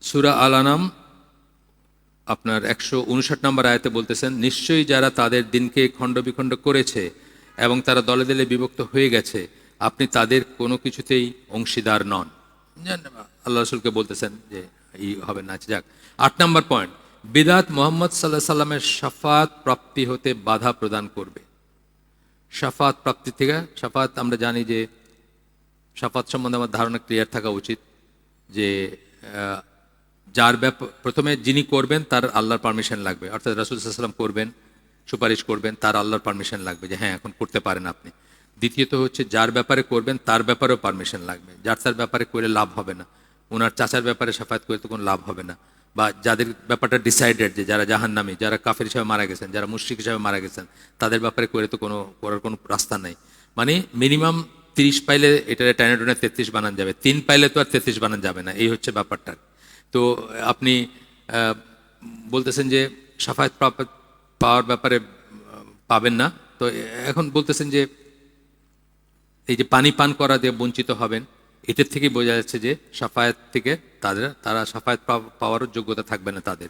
সূরা আল আনাম আপনার 159 নম্বর আয়াতে বলতেছেন, নিশ্চয়ই যারা তাদের দিনকে খণ্ডবিখণ্ড করেছে এবং তারা দলে দলে বিভক্ত হয়ে গেছে, আপনি তাদের কোনো কিছুতেই অংশীদার নন। আল্লাহ রাসূলকে বলতেছেন যে এই হবে না। যাক, 8 নম্বর পয়েন্ট, বিদআত মুহাম্মদ সাল্লাল্লাহু আলাইহি সাল্লামের শাফাত প্রাপ্তি হতে বাধা প্রদান করবে। শাফাত প্রাপ্তি থেকে, শাফাত আমরা জানি যে শাফাত সম্বন্ধে আমার ধারণা ক্লিয়ার থাকা উচিত, যে যার প্রথমে যিনি করবেন তার আল্লাহর পারমিশন লাগবে, অর্থাৎ রাসূল সাল্লাল্লাহু আলাইহি ওয়াসাল্লাম করবেন, সুপারিশ করবেন, তার আল্লাহর পারমিশন লাগবে যে হ্যাঁ এখন করতে পারেন আপনি। দ্বিতীয়ত হচ্ছে যার ব্যাপারে করবেন তার ব্যাপারেও পারমিশন লাগবে, যার তার ব্যাপারে করে লাভ হবে না, ওনার চাচার ব্যাপারে শাফাত করে তো কোনো লাভ হবে না, বা যাদের ব্যাপারটা ডিসাইডেড যে যারা জাহান্নামী, যারা কাফের হিসাবে মারা গেছেন, যারা মুশরিক হিসাবে মারা গেছেন, তাদের ব্যাপারে করে তো করার কোনো রাস্তা নাই। মানে মিনিমাম 30 পাইলে এটা টেনে টেনে 33 বানান যাবে, 3 পাইলে তো আর 33 বানান যাবে না, এই হচ্ছে ব্যাপারটা। তো আপনি বলতেছেন যে শাফায়াত পাওয়ার ব্যাপারে পাবেন না, তো এখন বলতেছেন যে এই যে পানি পান করা দিয়ে বঞ্চিত হবেন, এটার থেকে বোঝা যাচ্ছে যে শাফায়াত থেকে তারা শাফায়াত পাওয়ারও যোগ্যতা থাকবে না তাদের।